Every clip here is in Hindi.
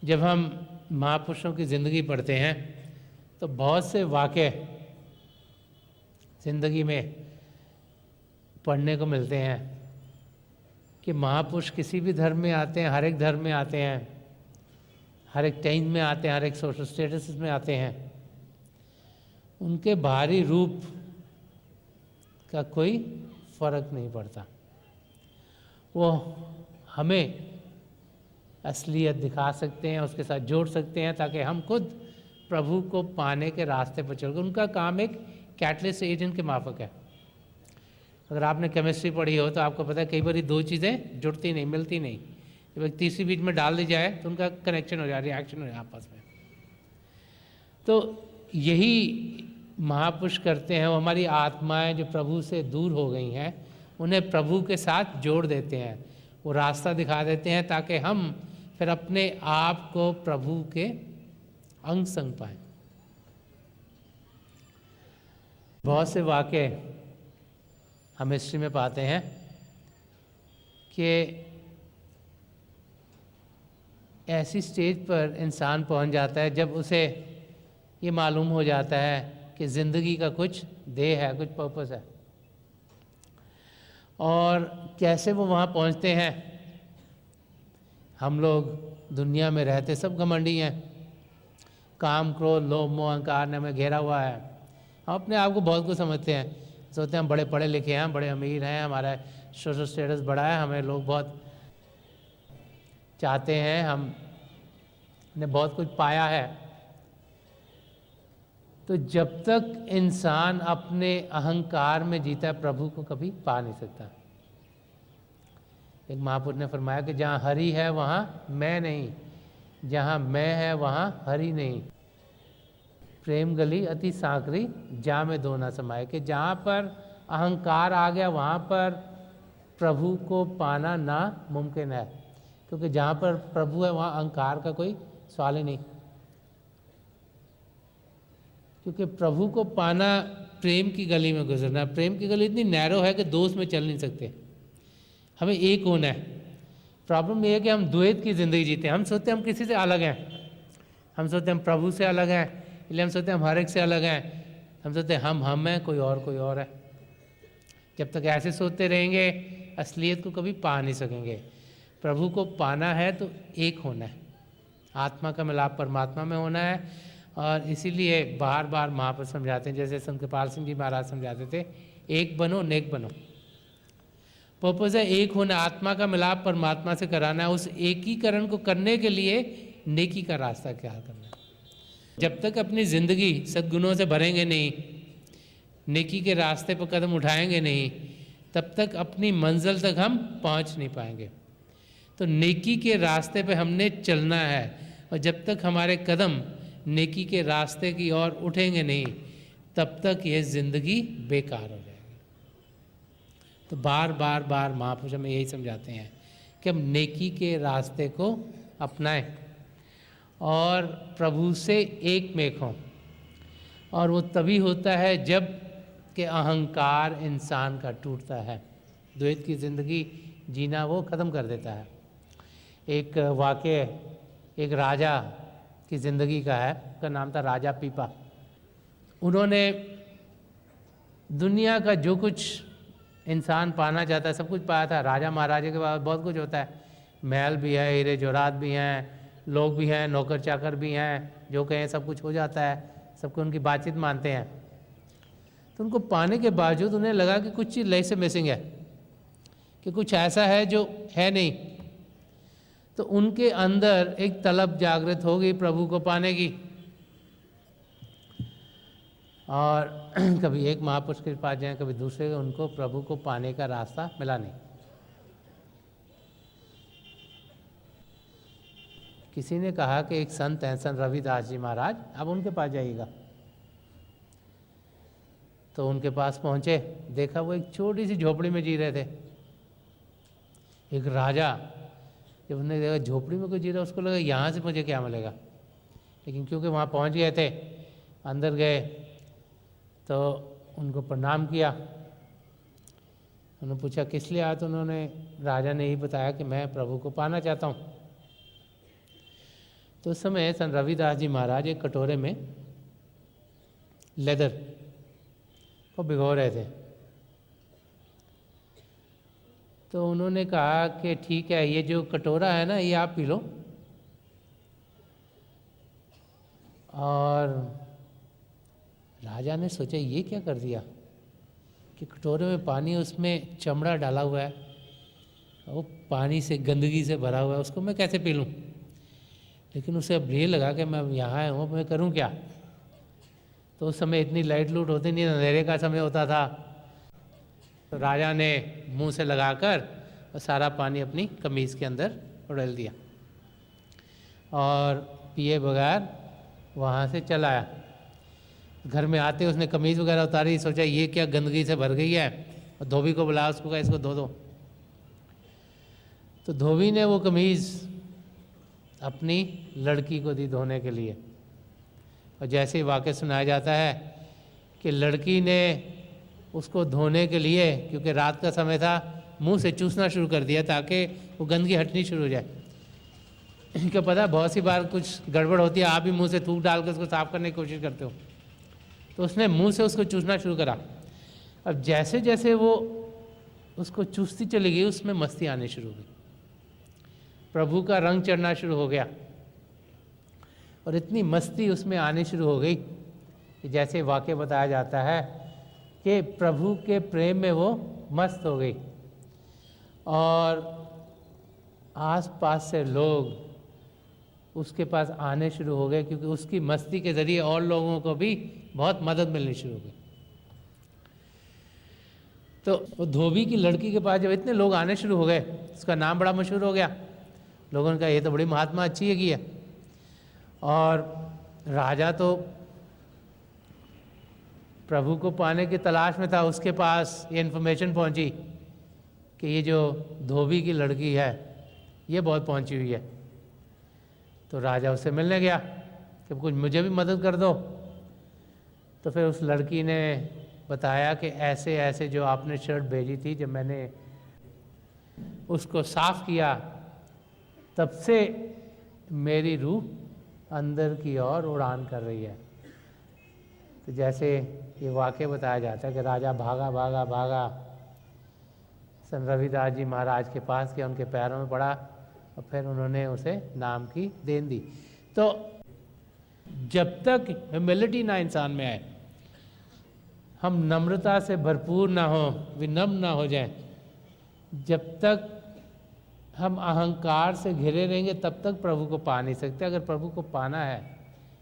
जब हम महापुरुषों की ज़िंदगी पढ़ते हैं तो बहुत से वाक़ये ज़िंदगी में पढ़ने को मिलते हैं कि महापुरुष किसी भी धर्म में आते हैं, हर एक धर्म में आते हैं, हर एक टाइम में आते हैं, हर एक सोशल स्टेटस में आते हैं। उनके बाहरी रूप का कोई फ़र्क नहीं पड़ता। वो हमें असलियत दिखा सकते हैं, उसके साथ जोड़ सकते हैं ताकि हम खुद प्रभु को पाने के रास्ते पर चल। उनका काम एक कैटलिस्ट एजेंट के माफक है। अगर आपने केमिस्ट्री पढ़ी हो तो आपको पता है कई बार दो चीज़ें जुड़ती नहीं, मिलती नहीं, जब एक तीसरी बीच में डाल दी जाए तो उनका कनेक्शन हो जाए, रिएक्शन हो जाए आपस में। तो यही महापुरुष करते हैं। वो हमारी आत्माएं जो प्रभु से दूर हो गई हैं उन्हें प्रभु के साथ जोड़ देते हैं, वो रास्ता दिखा देते हैं ताकि हम फिर अपने आप को प्रभु के अंग संग पाएं। बहुत से वाक़ये हम हिस्ट्री में पाते हैं कि ऐसी स्टेज पर इंसान पहुंच जाता है जब उसे ये मालूम हो जाता है कि ज़िंदगी का कुछ ध्येय है, कुछ पर्पस है। और कैसे वो वहाँ पहुँचते हैं। हम लोग दुनिया में रहते सब घमंडी हैं, काम क्रोध लोभ मोह अहंकार ने हमें घेरा हुआ है। हम अपने आप को बहुत कुछ समझते हैं, सोचते हैं हम बड़े पढ़े लिखे हैं, बड़े अमीर हैं, हमारा सोशल स्टेटस बड़ा है, हमें लोग बहुत चाहते हैं, हमने बहुत कुछ पाया है। तो जब तक इंसान अपने अहंकार में जीता है प्रभु को कभी पा नहीं सकता। एक महापुरुष ने फरमाया कि जहाँ हरि है वहाँ मैं नहीं, जहाँ मैं है वहाँ हरि नहीं। प्रेम गली अति सांकरी जा में दो ना समाये, कि जहाँ पर अहंकार आ गया वहाँ पर प्रभु को पाना ना मुमकिन है, क्योंकि जहाँ पर प्रभु है वहाँ अहंकार का कोई सवाल ही नहीं। क्योंकि प्रभु को पाना प्रेम की गली में गुजरना। प्रेम की गली इतनी नैरो है कि दो उसमें चल नहीं सकते, हमें एक होना है। प्रॉब्लम ये है कि हम द्वैत की ज़िंदगी जीते हैं। हम सोचते हैं हम किसी से अलग हैं, हम सोचते हैं हम प्रभु से अलग हैं, इसलिए हम सोचते हैं हम हर एक से अलग हैं। हम सोचते हैं हम हैं, कोई और है। जब तक ऐसे सोचते रहेंगे असलियत को कभी पा नहीं सकेंगे। प्रभु को पाना है तो एक होना है, आत्मा का मिलाप परमात्मा में होना है। और इसीलिए बार बार महापुरुष समझाते हैं, जैसे संत कृपाल सिंह जी महाराज समझाते थे, एक बनो नेक बनो। पर्पस है एक होना, आत्मा का मिलाप परमात्मा से कराना है। उस एकीकरण को करने के लिए नेकी का रास्ता क्या करना है। जब तक अपनी ज़िंदगी सद्गुणों से भरेंगे नहीं, नेकी के रास्ते पर कदम उठाएंगे नहीं, तब तक अपनी मंजिल तक हम पहुंच नहीं पाएंगे। तो नेकी के रास्ते पे हमने चलना है, और जब तक हमारे कदम नेकी के रास्ते की ओर उठेंगे नहीं, तब तक ये ज़िंदगी बेकार हो जाएगी। तो बार बार बार महापुरुष हमें यही समझाते हैं कि हम नेकी के रास्ते को अपनाएं और प्रभु से एक मेक हों। और वो तभी होता है जब कि अहंकार इंसान का टूटता है, द्वैत की ज़िंदगी जीना वो ख़त्म कर देता है। एक वाक़या एक राजा की ज़िंदगी का है, उसका नाम था राजा पीपा। उन्होंने दुनिया का जो कुछ इंसान पाना चाहता है सब कुछ पाया था। राजा महाराजा के बाद बहुत कुछ होता है, महल भी है, हीरे जवाहरात भी हैं, लोग भी हैं, नौकर चाकर भी हैं, जो कहें सब कुछ हो जाता है, सबको उनकी बातचीत मानते हैं। तो उनको पाने के बावजूद उन्हें लगा कि कुछ चीज़ लाइफ से मिसिंग है, कि कुछ ऐसा है जो है नहीं। तो उनके अंदर एक तलब जागृत हो गई प्रभु को पाने की। और कभी एक महापुरुष के पास जाए, कभी दूसरे, उनको प्रभु को पाने का रास्ता मिला नहीं। किसी ने कहा कि एक संत हैं संत रविदास जी महाराज, अब उनके पास जाइएगा। तो उनके पास पहुंचे, देखा वो एक छोटी सी झोपड़ी में जी रहे थे। एक राजा जब उन्हें देखा झोपड़ी में कोई जी रहा, उसको लगा यहाँ से मुझे क्या मिलेगा। लेकिन क्योंकि वहाँ पहुँच गए थे, अंदर गए तो उनको प्रणाम किया। उन्होंने पूछा किस लिए आया, तो उन्होंने, राजा ने यही बताया कि मैं प्रभु को पाना चाहता हूँ। तो उस समय संत रविदास जी महाराज एक कटोरे में लेदर को भिगो रहे थे। तो उन्होंने कहा कि ठीक है, ये जो कटोरा है ना, ये आप पी लो। और राजा ने सोचा ये क्या कर दिया कि कटोरे में पानी, उसमें चमड़ा डाला हुआ है, वो पानी से गंदगी से भरा हुआ है, उसको मैं कैसे पी लूँ। लेकिन उसे अब ये लगा कि मैं यहाँ आया हूँ, मैं करूँ क्या। तो उस समय इतनी लाइट लूट होती नहीं, अंधेरे का समय होता था। तो राजा ने मुंह से लगाकर और सारा पानी अपनी कमीज़ के अंदर उड़ेल दिया और पिए बगैर वहाँ से चला आया। घर में आते उसने कमीज़ वगैरह उतारी, सोचा ये क्या गंदगी से भर गई है, और धोबी को बुलाया, उसको कहा इसको धो दो। तो धोबी ने वो कमीज़ अपनी लड़की को दी धोने के लिए। और जैसे ही वाक़या सुनाया जाता है कि लड़की ने उसको धोने के लिए, क्योंकि रात का समय था, मुंह से चूसना शुरू कर दिया ताकि वो गंदगी हटनी शुरू हो जाए। क्या पता बहुत सी बार कुछ गड़बड़ होती है, आप भी मुंह से थूक डाल कर उसको साफ करने की कोशिश करते हो। तो उसने मुंह से उसको चूसना शुरू करा। अब जैसे जैसे वो उसको चूसती चली गई, उसमें मस्ती आने शुरू हो गई, प्रभु का रंग चढ़ना शुरू हो गया। और इतनी मस्ती उसमें आने शुरू हो गई कि जैसे वाक़या बताया जाता है कि प्रभु के प्रेम में वो मस्त हो गई। और आस-पास से लोग उसके पास आने शुरू हो गए, क्योंकि उसकी मस्ती के ज़रिए और लोगों को भी बहुत मदद मिलनी शुरू हो गई। तो वो धोबी की लड़की के पास जब इतने लोग आने शुरू हो गए, उसका नाम बड़ा मशहूर हो गया। लोगों ने कहा ये तो बड़ी महात्मा अच्छी है की है। और राजा तो प्रभु को पाने की तलाश में था, उसके पास ये इन्फॉर्मेशन पहुंची कि ये जो धोबी की लड़की है ये बहुत पहुंची हुई है। तो राजा उससे मिलने गया कि कुछ मुझे भी मदद कर दो। तो फिर उस लड़की ने बताया कि ऐसे ऐसे जो आपने शर्ट भेजी थी, जब मैंने उसको साफ़ किया तब से मेरी रूह अंदर की ओर उड़ान कर रही है। तो जैसे ये वाक़या बताया जाता है कि राजा भागा भागा भागा संत रविदास जी महाराज के पास गया, उनके पैरों में पड़ा और फिर उन्होंने उसे नाम की देन दी। तो जब तक ह्यूमिलिटी ना इंसान में आए, हम नम्रता से भरपूर ना हो, विनम्र ना हो जाएं, जब तक हम अहंकार से घिरे रहेंगे तब तक प्रभु को पा नहीं सकते। अगर प्रभु को पाना है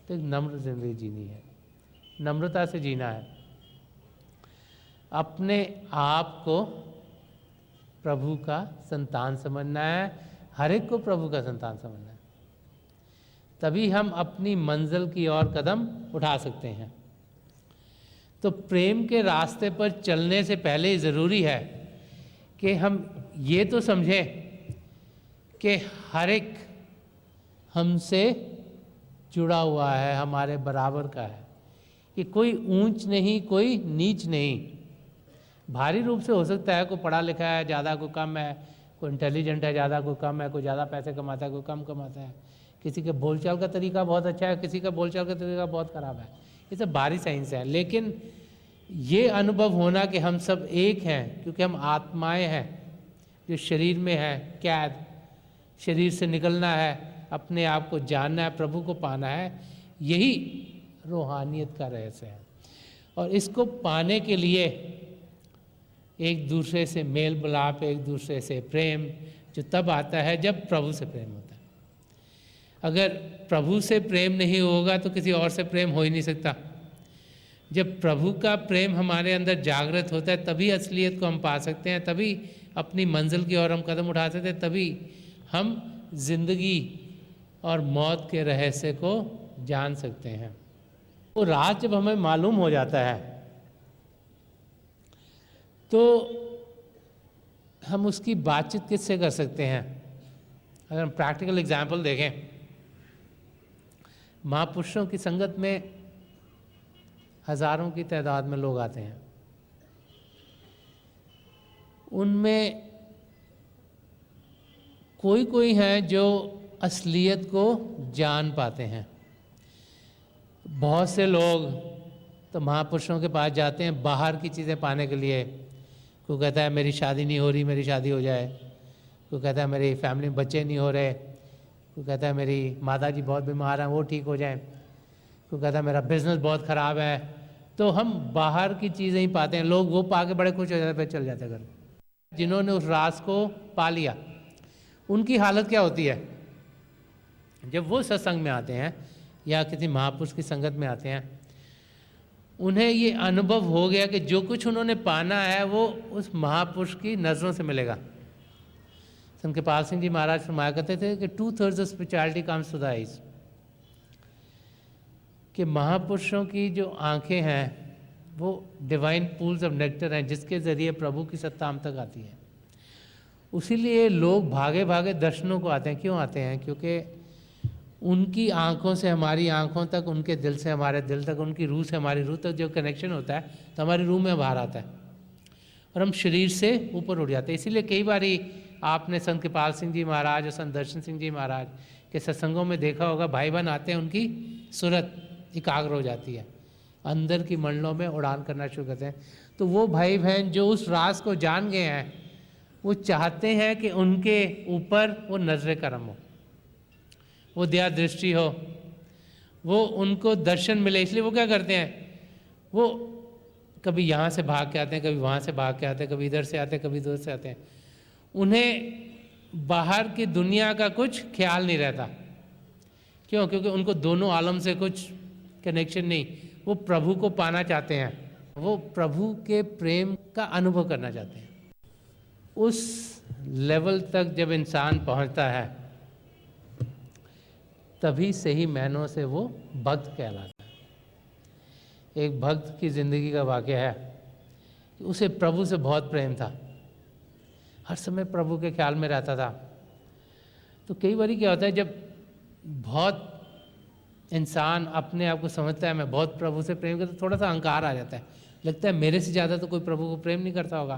तो एक नम्र जिंदगी जीनी है, नम्रता से जीना है, अपने आप को प्रभु का संतान समझना है, हर एक को प्रभु का संतान समझना है, तभी हम अपनी मंजिल की ओर कदम उठा सकते हैं। तो प्रेम के रास्ते पर चलने से पहले ज़रूरी है कि हम ये तो समझें कि हर एक हमसे जुड़ा हुआ है, हमारे बराबर का है, कि कोई ऊंच नहीं कोई नीच नहीं। भारी रूप से हो सकता है कोई पढ़ा लिखा है ज़्यादा, कोई कम है, कोई इंटेलिजेंट है ज़्यादा, कोई कम है, कोई ज़्यादा पैसे कमाता है, कोई कम कमाता है, किसी के बोलचाल का तरीका बहुत अच्छा है, किसी का बोलचाल का तरीका बहुत ख़राब है। ये सब बाहरी साइंस है। लेकिन ये अनुभव होना कि हम सब एक हैं, क्योंकि हम आत्माएं हैं जो शरीर में है कैद, शरीर से निकलना है, अपने आप को जानना है, प्रभु को पाना है, यही रूहानियत का रहस्य है। और इसको पाने के लिए एक दूसरे से मेल मिलाप, एक दूसरे से प्रेम जो तब आता है जब प्रभु से प्रेम होता है। अगर प्रभु से प्रेम नहीं होगा तो किसी और से प्रेम हो ही नहीं सकता। जब प्रभु का प्रेम हमारे अंदर जागृत होता है तभी असलियत को हम पा सकते हैं, तभी अपनी मंजिल की ओर हम कदम उठा सकते हैं, तभी हम जिंदगी और मौत के रहस्य को जान सकते हैं। वो राज जब हमें मालूम हो जाता है तो हम उसकी बातचीत किससे कर सकते हैं। अगर हम प्रैक्टिकल एग्जाम्पल देखें, महापुरुषों की संगत में हजारों की तादाद में लोग आते हैं, उनमें कोई कोई हैं जो असलियत को जान पाते हैं। बहुत से लोग तो महापुरुषों के पास जाते हैं बाहर की चीज़ें पाने के लिए। कोई कहता है मेरी शादी नहीं हो रही, मेरी शादी हो जाए। कोई कहता है मेरी फैमिली में बच्चे नहीं हो रहे। कोई कहता है मेरी माता जी बहुत बीमार हैं, वो ठीक हो जाए। कोई कहता है मेरा बिजनेस बहुत ख़राब है। तो हम बाहर की चीज़ें ही पाते हैं। लोग वो पा के बड़े खुश हो जाते, फिर चल जाते घर। जिन्होंने उस राज को पा लिया, उनकी हालत क्या होती है? जब वो सत्संग में आते हैं या किसी महापुरुष की संगत में आते हैं, उन्हें ये अनुभव हो गया कि जो कुछ उन्होंने पाना है वो उस महापुरुष की नज़रों से मिलेगा। संत कृपाल सिंह जी महाराज फरमाया करते थे कि 2/3 of spirituality comes to the eyes, कि महापुरुषों की जो आंखें हैं वो डिवाइन पूल्स ऑफ नेक्टर हैं, जिसके ज़रिए प्रभु की सत्ता हम तक आती है। उसीलिए लोग भागे भागे दर्शनों को आते हैं। क्यों आते हैं? क्योंकि उनकी आंखों से हमारी आंखों तक, उनके दिल से हमारे दिल तक, उनकी रूह से हमारी रूह तक जो कनेक्शन होता है तो हमारी रूह में बाहर आता है और हम शरीर से ऊपर उठ जाते हैं। इसीलिए कई बारी आपने संत कृपाल सिंह जी महाराज और संत दर्शन सिंह जी महाराज के सत्संगों में देखा होगा, भाई बहन आते हैं, उनकी सूरत एकाग्र हो जाती है, अंदर की मंडलों में उड़ान करना शुरू करते हैं। तो वो भाई बहन जो उस राज को जान गए हैं, वो चाहते हैं कि उनके ऊपर वो नजर करम हो, वो दया दृष्टि हो, वो उनको दर्शन मिले। इसलिए वो क्या करते हैं, वो कभी यहाँ से भाग के आते हैं, कभी वहाँ से भाग के आते हैं, कभी इधर से आते हैं, कभी उधर से आते हैं। उन्हें बाहर की दुनिया का कुछ ख्याल नहीं रहता। क्यों? क्योंकि उनको दोनों आलम से कुछ कनेक्शन नहीं। वो प्रभु को पाना चाहते हैं, वो प्रभु के प्रेम का अनुभव करना चाहते हैं। उस लेवल तक जब इंसान पहुंचता है, तभी सही मायनों से वो भक्त कहलाता है। एक भक्त की ज़िंदगी का वाक़या है कि उसे प्रभु से बहुत प्रेम था, हर समय प्रभु के ख्याल में रहता था। तो कई बार क्या होता है, जब बहुत इंसान अपने आप को समझता है मैं बहुत प्रभु से प्रेम करता, तो थोड़ा सा अहंकार आ जाता है, लगता है मेरे से ज़्यादा तो कोई प्रभु को प्रेम नहीं करता होगा।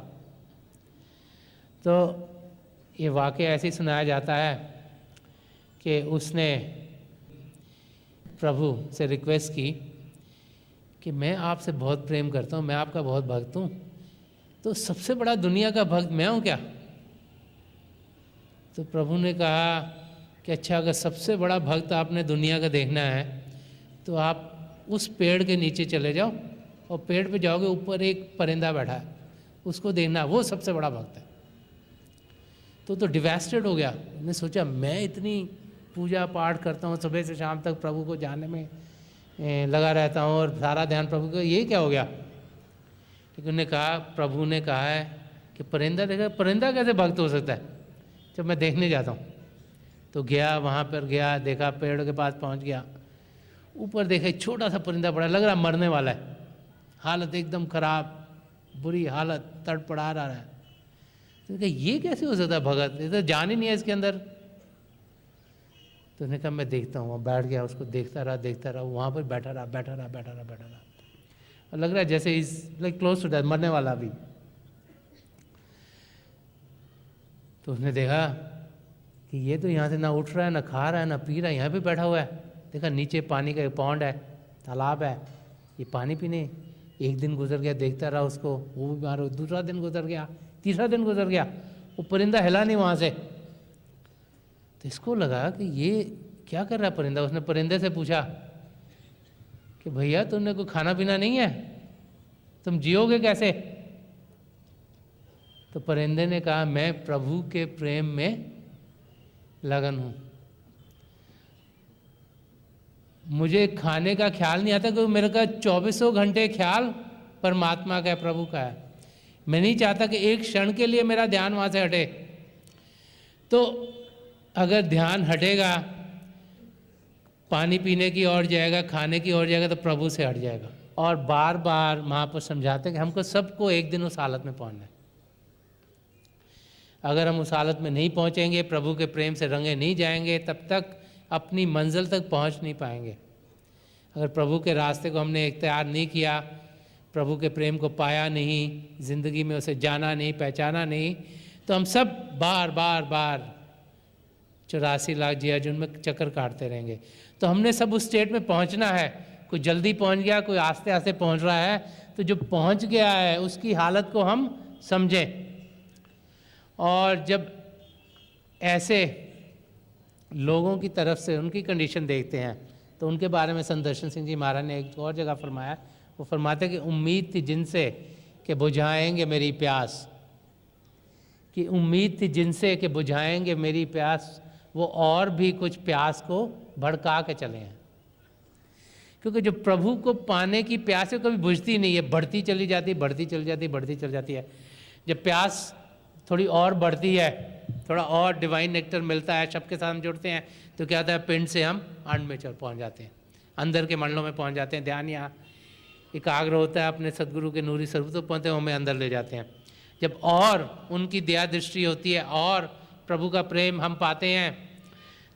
तो ये वाक़या ऐसे ही सुनाया जाता है कि उसने प्रभु से रिक्वेस्ट की कि मैं आपसे बहुत प्रेम करता हूँ, मैं आपका बहुत भक्त हूँ, तो सबसे बड़ा दुनिया का भक्त मैं हूँ क्या? तो प्रभु ने कहा कि अच्छा, अगर सबसे बड़ा भक्त आपने दुनिया का देखना है तो आप उस पेड़ के नीचे चले जाओ, और पेड़ पे जाओगे, ऊपर एक परिंदा बैठा है, उसको देखना, वो सबसे बड़ा भक्त है। तो डिवास्टेड हो गया। मैंने सोचा मैं इतनी पूजा पाठ करता हूँ, सुबह से शाम तक प्रभु को जानने में लगा रहता हूँ और सारा ध्यान प्रभु को, ये क्या हो गया? लेकिन उन्होंने कहा, प्रभु ने कहा है कि परिंदा देखा, परिंदा कैसे भक्त हो सकता है? जब मैं देखने जाता हूँ तो गया, वहाँ पर गया, देखा, पेड़ के पास पहुँच गया, ऊपर देखा छोटा सा परिंदा पड़ा, लग रहा मरने वाला है, हालत एकदम खराब, बुरी हालत, तड़पड़ा रहा है। तो कहा ये कैसे हो सकता है भगत, ये तो जान ही नहीं है इसके अंदर। तो उसने कहा मैं देखता हूँ। वहाँ बैठ गया, उसको देखता रहा, वहाँ पर बैठा रहा, और लग रहा है जैसे is like close to death, मरने वाला भी। तो उसने देखा कि ये तो यहाँ से ना उठ रहा है, ना खा रहा है, ना पी रहा है, यहाँ पे बैठा हुआ है। देखा नीचे पानी का एक पॉन्ड है, तालाब है, ये पानी पीने। एक दिन गुजर गया, देखता रहा उसको, वो भी बीमार हो, दूसरा दिन गुजर गया, तीसरा दिन गुजर गया, वो परिंदा हिला नहीं वहाँ से। तो इसको लगा कि ये क्या कर रहा है परिंदा। उसने परिंदे से पूछा कि भैया तुमने कोई खाना पीना नहीं है, तुम जियोगे कैसे? तो परिंदे ने कहा मैं प्रभु के प्रेम में लगन हूँ, मुझे खाने का ख्याल नहीं आता, क्योंकि मेरे का 24 घंटे ख्याल परमात्मा का है, प्रभु का है। मैं नहीं चाहता कि एक क्षण के लिए मेरा ध्यान वहाँ से हटे। तो अगर ध्यान हटेगा, पानी पीने की ओर जाएगा, खाने की ओर जाएगा, तो प्रभु से हट जाएगा। और बार बार महापुरुष समझाते हैं कि हमको सबको एक दिन उस हालत में पहुँचना है। अगर हम उस हालत में नहीं पहुँचेंगे, प्रभु के प्रेम से रंगे नहीं जाएंगे, तब तक अपनी मंजिल तक पहुँच नहीं पाएंगे। अगर प्रभु के रास्ते को हमने इख्तियार नहीं किया, प्रभु के प्रेम को पाया नहीं, ज़िंदगी में उसे जाना नहीं, पहचाना नहीं, तो हम सब बार बार 84 लाख जियाजुन में चक्कर काटते रहेंगे। तो हमने सब उस स्टेट में पहुंचना है। कोई जल्दी पहुंच गया, कोई आस्ते आस्ते पहुंच रहा है। तो जो पहुंच गया है उसकी हालत को हम समझें। और जब ऐसे लोगों की तरफ से उनकी कंडीशन देखते हैं तो उनके बारे में संत दर्शन सिंह जी महाराज ने एक और जगह फरमाया। वो फरमाते कि उम्मीद थी जिनसे कि बुझाएंगे मेरी प्यास, कि उम्मीद थी जिनसे कि बुझाएंगे मेरी प्यास, वो और भी कुछ प्यास को भड़का के चले हैं। क्योंकि जो प्रभु को पाने की प्यास है कभी बुझती नहीं है, बढ़ती चली जाती, बढ़ती चली जाती, बढ़ती चली जाती है। जब प्यास थोड़ी और बढ़ती है, थोड़ा और डिवाइन नेक्टर मिलता है, सबके साथ हम जुड़ते हैं, तो क्या होता है, पिंड से हम अंड में पहुँच जाते हैं, अंदर के मंडलों में पहुँच जाते हैं। ध्यान यहाँ एकाग्र होता है, अपने सदगुरु के नूरी स्वरूप तो पहुँचते हैं, हमें अंदर ले जाते हैं। जब और उनकी दया दृष्टि होती है और प्रभु का प्रेम हम पाते हैं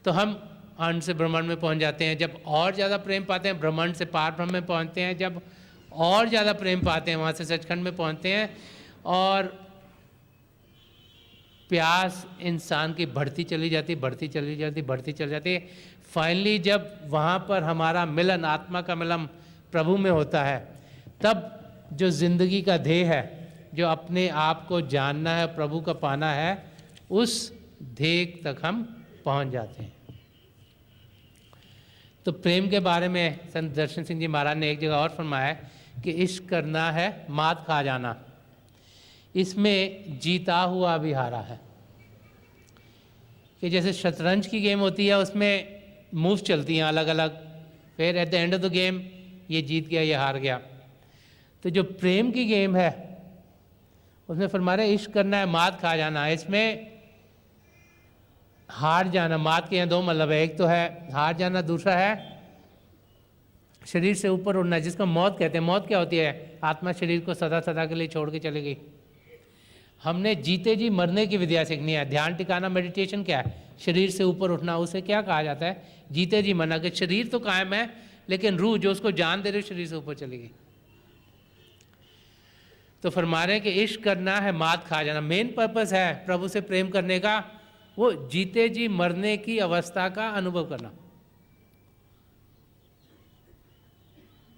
तो हम अंड से ब्रह्मांड में पहुंच जाते हैं। जब और ज़्यादा प्रेम पाते हैं ब्रह्मांड से पार ब्रह्म में पहुंचते हैं। जब और ज़्यादा प्रेम पाते हैं वहाँ से सचखंड में पहुंचते हैं। और प्यास इंसान की बढ़ती चली जाती, बढ़ती चली जाती, बढ़ती चली जाती। फाइनली जब वहाँ पर हमारा मिलन, आत्मा का मिलन प्रभु में होता है, तब जो जिंदगी का ध्येय है, जो अपने आप को जानना है, प्रभु का पाना है, उस ध्येय तक हम पहुंच जाते हैं। तो प्रेम के बारे में संत दर्शन सिंह जी महाराज ने एक जगह और फरमाया कि इश्क करना है मात खा जाना, इसमें जीता हुआ भी हारा है। कि जैसे शतरंज की गेम होती है, उसमें मूव्स चलती हैं अलग अलग, फिर at the end of the game ये जीत गया, ये हार गया। तो जो प्रेम की गेम है उसमें फरमाया इश्क करना है मात खा जाना, इसमें हार जाना, मात के यहाँ दो मतलब है, एक तो है हार जाना, दूसरा है शरीर से ऊपर उड़ना, जिसको मौत कहते हैं। मौत क्या होती है? आत्मा शरीर को सदा सदा के लिए छोड़ के चली गई। हमने जीते जी मरने की विद्या सीखनी है। ध्यान टिकाना, मेडिटेशन क्या है? शरीर से ऊपर उठना। उसे क्या कहा जाता है? जीते जी मरना। कि शरीर तो कायम है लेकिन रूह जो उसको जान दे रही शरीर से ऊपर चली गई। तो फरमा रहे हैं कि इश्क करना है मात खा जाना। मेन पर्पस है प्रभु से प्रेम करने का वो जीते जी मरने की अवस्था का अनुभव करना।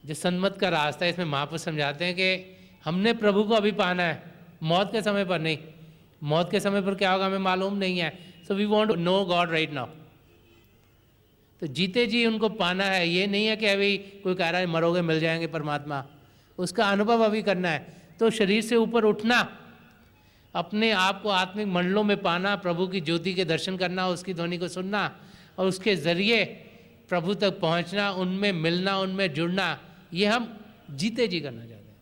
जो सन्मत का रास्ता है, इसमें महापुरुष समझाते हैं कि हमने प्रभु को अभी पाना है, मौत के समय पर नहीं। मौत के समय पर क्या होगा हमें मालूम नहीं है। So we want to know God right now. तो जीते जी उनको पाना है। ये नहीं है कि अभी कोई कह रहा है मरोगे मिल जाएंगे परमात्मा, उसका अनुभव अभी करना है। तो शरीर से ऊपर उठना, अपने आप को आत्मिक मंडलों में पाना, प्रभु की ज्योति के दर्शन करना, उसकी ध्वनि को सुनना और उसके ज़रिए प्रभु तक पहुंचना, उनमें मिलना, उनमें जुड़ना, ये हम जीते जी करना चाहते हैं।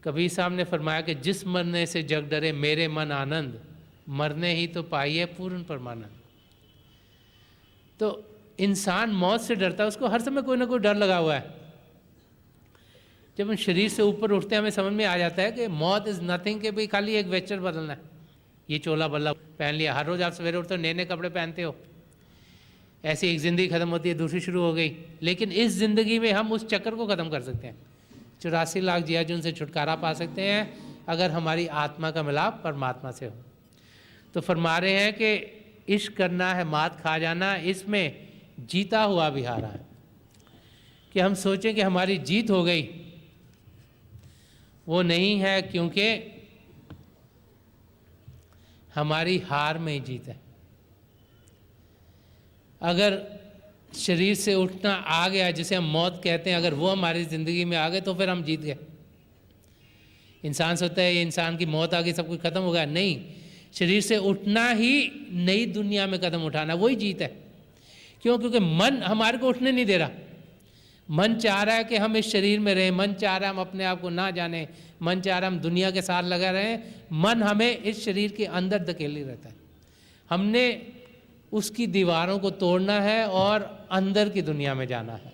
कबीर साहब ने फरमाया कि जिस मरने से जग डरे मेरे मन आनंद, मरने ही तो पाइए पूर्ण परमानंद। तो इंसान मौत से डरता है, उसको हर समय कोई ना कोई डर लगा हुआ है। जब हम शरीर से ऊपर उठते हैं हमें समझ में आ जाता है कि मौत इज़ नथिंग, कि भाई खाली एक वेस्टर बदलना है। ये चोला बल्ला पहन लिया, हर रोज़ आप सवेरे उठते हो नए नए कपड़े पहनते हो, ऐसी एक ज़िंदगी ख़त्म होती है, दूसरी शुरू हो गई। लेकिन इस ज़िंदगी में हम उस चक्कर को ख़त्म कर सकते हैं। 84 लाख जियाजुन से छुटकारा पा सकते हैं अगर हमारी आत्मा का मिलाप परमात्मा से हो। तो फरमा रहे हैं कि इश्क करना है मात खा जाना, इसमें जीता हुआ भी हारा है। कि हम सोचें कि हमारी जीत हो गई, वो नहीं है, क्योंकि हमारी हार में ही जीत है। अगर शरीर से उठना आ गया, जिसे हम मौत कहते हैं, अगर वो हमारी ज़िंदगी में आ गए तो फिर हम जीत गए। इंसान सोचता है ये इंसान की मौत आ गई सब कुछ ख़त्म हो गया। नहीं, शरीर से उठना ही नई दुनिया में कदम उठाना, वही जीत है। क्यों? क्योंकि मन हमारे को उठने नहीं दे रहा। मन चाह रहा है कि हम इस शरीर में रहें, मन चाह रहा है हम अपने आप को ना जाने, मन चाह रहा है हम दुनिया के साथ लगा रहें। मन हमें इस शरीर के अंदर धकेले रहता है। हमने उसकी दीवारों को तोड़ना है और अंदर की दुनिया में जाना है।